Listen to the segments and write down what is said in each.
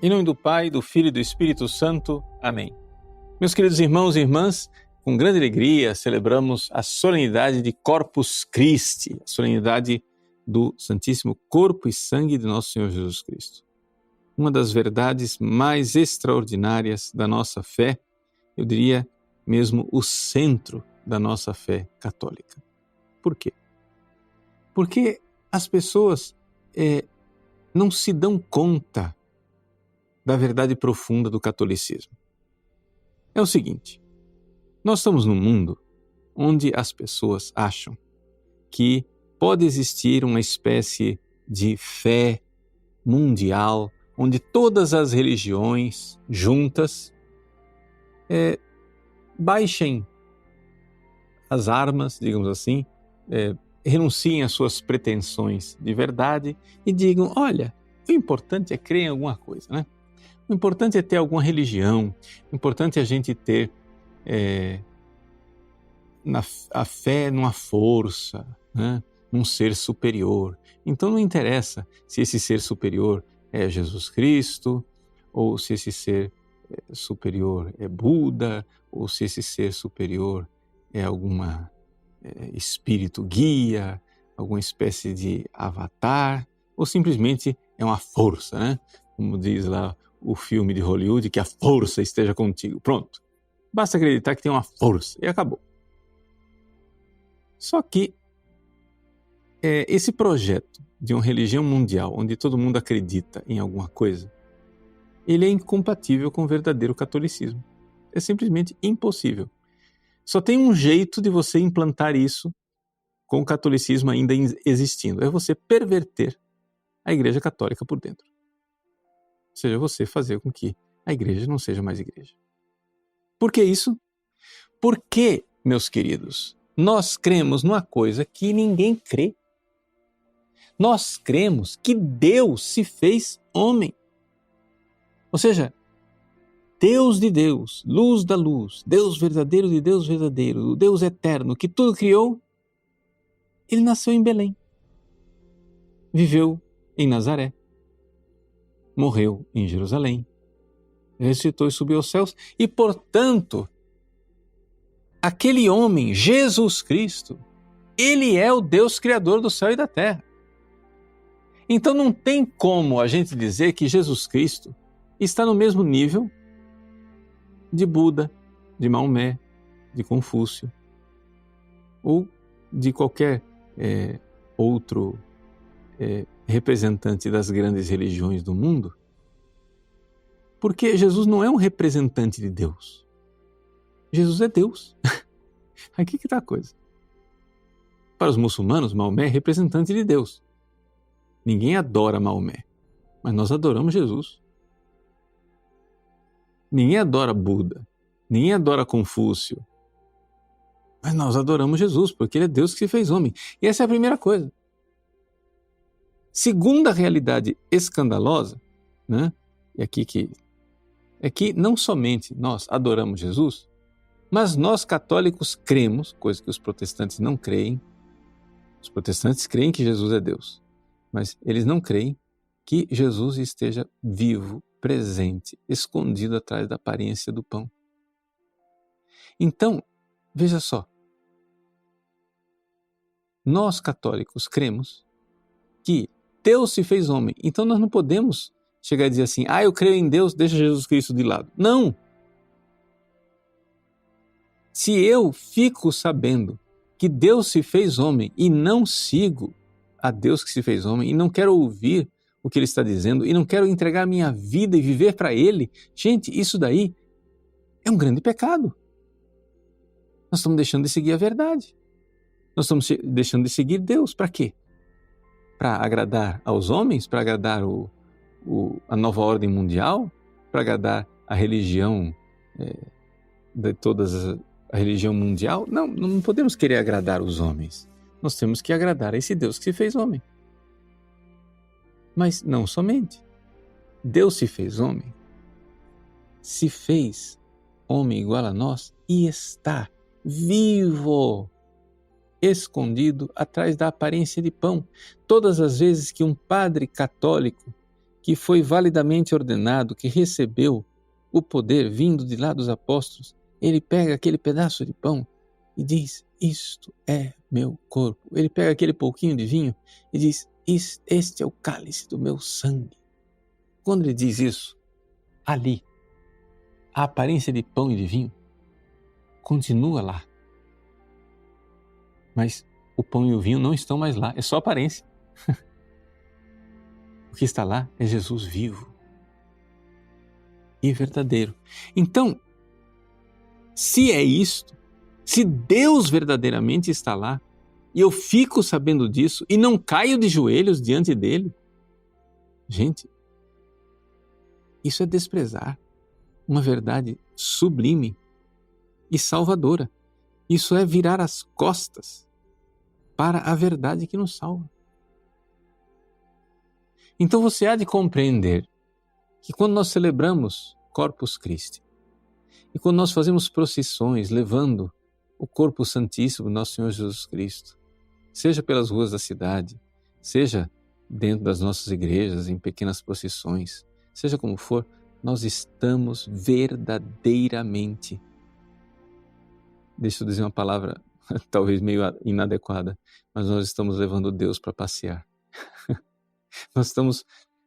Em nome do Pai, do Filho e do Espírito Santo. Amém. Meus queridos irmãos e irmãs, com grande alegria celebramos a solenidade de Corpus Christi, a solenidade do Santíssimo Corpo e Sangue de nosso Senhor Jesus Cristo. Uma das verdades mais extraordinárias da nossa fé, eu diria mesmo o centro da nossa fé católica. Por quê? Porque as pessoas não se dão conta da verdade profunda do catolicismo. É o seguinte, nós estamos num mundo onde as pessoas acham que pode existir uma espécie de fé mundial, onde todas as religiões juntas baixem as armas, digamos assim, renunciem às suas pretensões de verdade e digam, olha, o importante é crer em alguma coisa, né? O importante é ter alguma religião, o importante é a gente ter a fé numa força, né? Num ser superior. Então não interessa se esse ser superior é Jesus Cristo, ou se esse ser superior é Buda, ou se esse ser superior é alguma espírito guia, alguma espécie de avatar, ou simplesmente é uma força, né? Como diz lá o filme de Hollywood, que a força esteja contigo. Pronto. Basta acreditar que tem uma força e acabou. Só que esse projeto de uma religião mundial, onde todo mundo acredita em alguma coisa, ele é incompatível com o verdadeiro catolicismo. É simplesmente impossível. Só tem um jeito de você implantar isso com o catolicismo ainda existindo. É você perverter a Igreja Católica por dentro. Ou seja, você fazer com que a igreja não seja mais igreja. Por que isso? Porque, meus queridos, nós cremos numa coisa que ninguém crê. Nós cremos que Deus se fez homem. Ou seja, Deus de Deus, luz da luz, Deus verdadeiro de Deus verdadeiro, o Deus eterno que tudo criou, ele nasceu em Belém. Viveu em Nazaré. Morreu em Jerusalém, ressuscitou e subiu aos céus, e, portanto, aquele homem, Jesus Cristo, ele é o Deus Criador do céu e da terra. Então não tem como a gente dizer que Jesus Cristo está no mesmo nível de Buda, de Maomé, de Confúcio, ou de qualquer outro representante das grandes religiões do mundo, porque Jesus não é um representante de Deus. Jesus é Deus. Aqui que está a coisa. Para os muçulmanos, Maomé é representante de Deus. Ninguém adora Maomé, mas nós adoramos Jesus. Ninguém adora Buda, ninguém adora Confúcio, mas nós adoramos Jesus, porque ele é Deus que se fez homem. E essa é a primeira coisa. Segunda realidade escandalosa, né? É que não somente nós adoramos Jesus, mas nós católicos cremos, coisa que os protestantes não creem. Os protestantes creem que Jesus é Deus, mas eles não creem que Jesus esteja vivo, presente, escondido atrás da aparência do pão. Então, veja só, nós católicos cremos que Deus se fez homem, então nós não podemos chegar a dizer assim, eu creio em Deus, deixa Jesus Cristo de lado. Não! Se eu fico sabendo que Deus se fez homem e não sigo a Deus que se fez homem e não quero ouvir o que Ele está dizendo e não quero entregar a minha vida e viver para Ele, gente, isso daí é um grande pecado. Nós estamos deixando de seguir a verdade. Nós estamos deixando de seguir Deus. Para quê? Para agradar aos homens? Para agradar a nova ordem mundial? Para agradar a religião a religião mundial? Não, não podemos querer agradar os homens. Nós temos que agradar a esse Deus que se fez homem. Mas não somente. Deus se fez homem, se fez homem igual a nós e está vivo, escondido atrás da aparência de pão. Todas as vezes que um padre católico que foi validamente ordenado, que recebeu o poder vindo de lá dos apóstolos, ele pega aquele pedaço de pão e diz, isto é meu corpo. Ele pega aquele pouquinho de vinho e diz, este é o cálice do meu sangue. Quando ele diz isso, ali, a aparência de pão e de vinho continua lá. Mas o pão e o vinho não estão mais lá, é só aparência. O que está lá é Jesus vivo e verdadeiro. Então, se é isto, se Deus verdadeiramente está lá, e eu fico sabendo disso e não caio de joelhos diante dele, gente, isso é desprezar uma verdade sublime e salvadora. Isso é virar as costas para a verdade que nos salva. Então você há de compreender que quando nós celebramos Corpus Christi e quando nós fazemos procissões levando o corpo santíssimo do nosso Senhor Jesus Cristo, seja pelas ruas da cidade, seja dentro das nossas igrejas, em pequenas procissões, seja como for, nós estamos verdadeiramente, deixa eu dizer uma palavra talvez meio inadequada, mas nós estamos levando Deus para passear.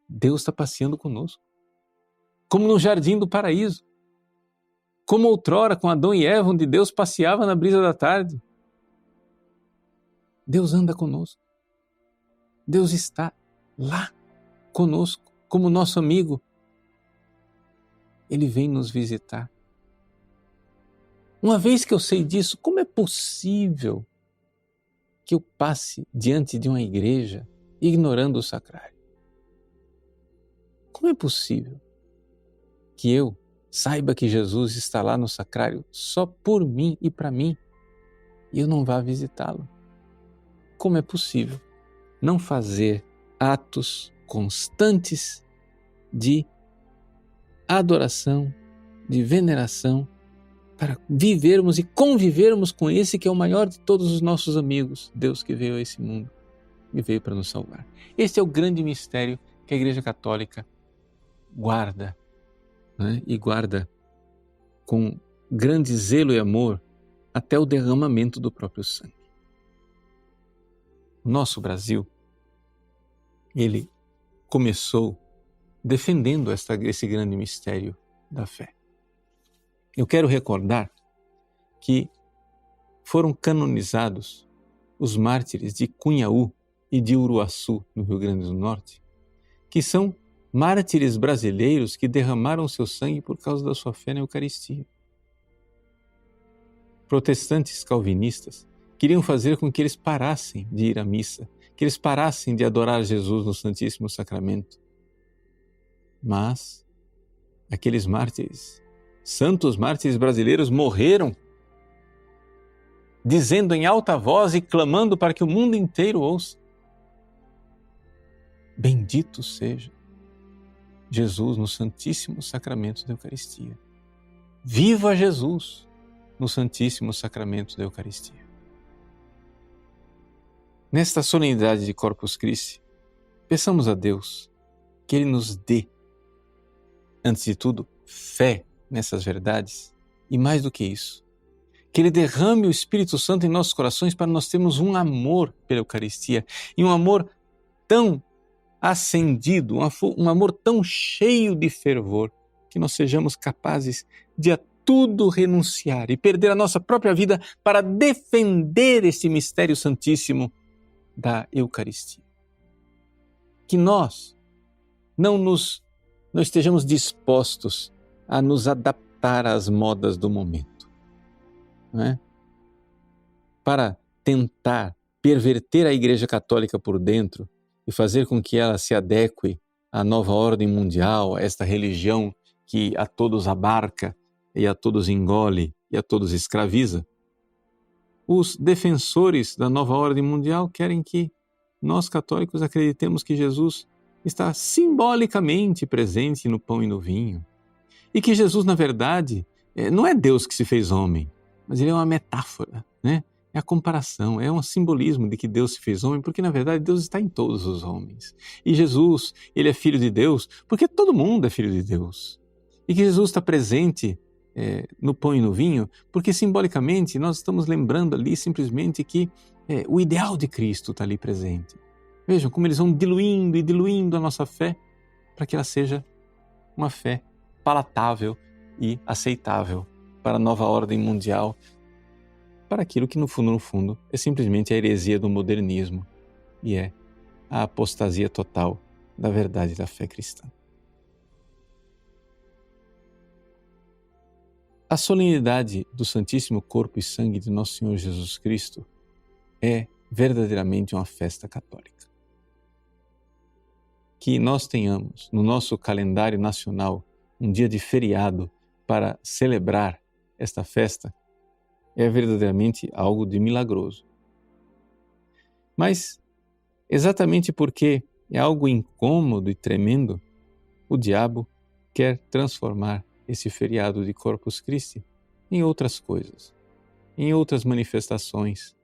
Deus está passeando conosco, como no jardim do paraíso, como outrora com Adão e Eva, onde Deus passeava na brisa da tarde. Deus anda conosco, Deus está lá conosco, como nosso amigo. Ele vem nos visitar. Uma vez que eu sei disso, como é possível que eu passe diante de uma igreja ignorando o sacrário? Como é possível que eu saiba que Jesus está lá no sacrário só por mim e para mim e eu não vá visitá-lo? Como é possível não fazer atos constantes de adoração, de veneração, para vivermos e convivermos com esse que é o maior de todos os nossos amigos, Deus que veio a esse mundo e veio para nos salvar. Este é o grande mistério que a Igreja Católica guarda, né? E guarda com grande zelo e amor até o derramamento do próprio sangue. O nosso Brasil, ele começou defendendo esse grande mistério da fé. Eu quero recordar que foram canonizados os mártires de Cunhaú e de Uruaçu, no Rio Grande do Norte, que são mártires brasileiros que derramaram seu sangue por causa da sua fé na Eucaristia. Protestantes calvinistas queriam fazer com que eles parassem de ir à missa, que eles parassem de adorar Jesus no Santíssimo Sacramento. Mas aqueles mártires, santos mártires brasileiros, morreram dizendo em alta voz e clamando para que o mundo inteiro ouça: bendito seja Jesus no Santíssimo Sacramento da Eucaristia. Viva Jesus no Santíssimo Sacramento da Eucaristia. Nesta solenidade de Corpus Christi, peçamos a Deus que Ele nos dê, antes de tudo, fé nessas verdades e, mais do que isso, que Ele derrame o Espírito Santo em nossos corações para nós termos um amor pela Eucaristia e um amor tão acendido, um amor tão cheio de fervor, que nós sejamos capazes de a tudo renunciar e perder a nossa própria vida para defender este mistério santíssimo da Eucaristia. Que nós não estejamos dispostos a nos adaptar às modas do momento, não é? Para tentar perverter a Igreja Católica por dentro e fazer com que ela se adeque à nova ordem mundial, a esta religião que a todos abarca e a todos engole e a todos escraviza. Os defensores da nova ordem mundial querem que nós católicos acreditemos que Jesus está simbolicamente presente no pão e no vinho. E que Jesus, na verdade, não é Deus que se fez homem, mas ele é uma metáfora, né? é a comparação, é um simbolismo de que Deus se fez homem, porque na verdade Deus está em todos os homens. E Jesus, ele é filho de Deus, porque todo mundo é filho de Deus. E que Jesus está presente no pão e no vinho, porque simbolicamente nós estamos lembrando ali simplesmente que o ideal de Cristo está ali presente. Vejam como eles vão diluindo e diluindo a nossa fé para que ela seja uma fé palatável e aceitável para a nova ordem mundial, para aquilo que no fundo é simplesmente a heresia do modernismo e é a apostasia total da verdade da fé cristã. A solenidade do Santíssimo Corpo e Sangue de Nosso Senhor Jesus Cristo é verdadeiramente uma festa católica. Que nós tenhamos no nosso calendário nacional um dia de feriado para celebrar esta festa é verdadeiramente algo de milagroso. Mas, exatamente porque é algo incômodo e tremendo, o diabo quer transformar esse feriado de Corpus Christi em outras coisas, em outras manifestações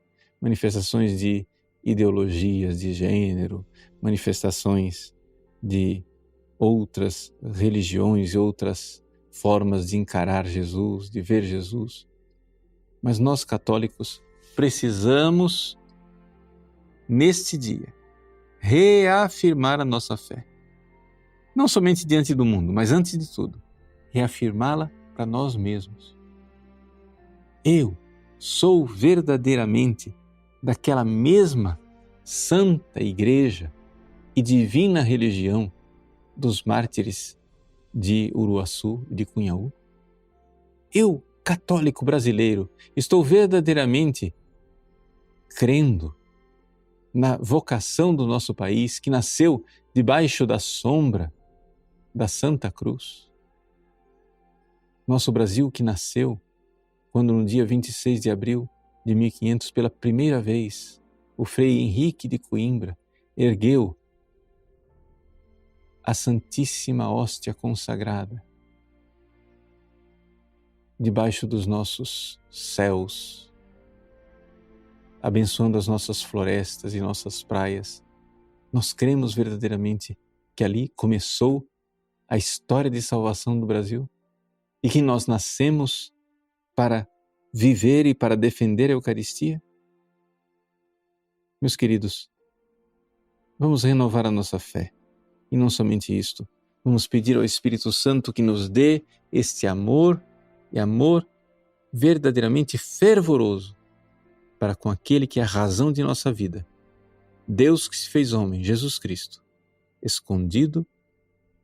de ideologias de gênero, manifestações de outras religiões e outras formas de encarar Jesus, de ver Jesus. Mas nós católicos precisamos, neste dia, reafirmar a nossa fé. Não somente diante do mundo, mas antes de tudo, reafirmá-la para nós mesmos. Eu sou verdadeiramente daquela mesma santa igreja e divina religião dos mártires de Uruaçu e de Cunhaú. Eu, católico brasileiro, estou verdadeiramente crendo na vocação do nosso país que nasceu debaixo da sombra da Santa Cruz. Nosso Brasil que nasceu quando no dia 26 de abril de 1500, pela primeira vez, o Frei Henrique de Coimbra ergueu a Santíssima Hóstia consagrada debaixo dos nossos céus, abençoando as nossas florestas e nossas praias. Nós cremos verdadeiramente que ali começou a história de salvação do Brasil e que nós nascemos para viver e para defender a Eucaristia? Meus queridos, vamos renovar a nossa fé. E não somente isto, vamos pedir ao Espírito Santo que nos dê este amor e amor verdadeiramente fervoroso para com aquele que é a razão de nossa vida, Deus que se fez homem, Jesus Cristo, escondido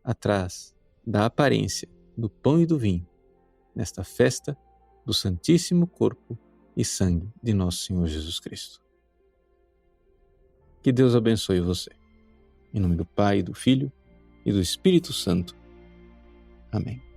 atrás da aparência do pão e do vinho, nesta festa do Santíssimo Corpo e Sangue de Nosso Senhor Jesus Cristo. Que Deus abençoe você. Em nome do Pai, do Filho e do Espírito Santo. Amém.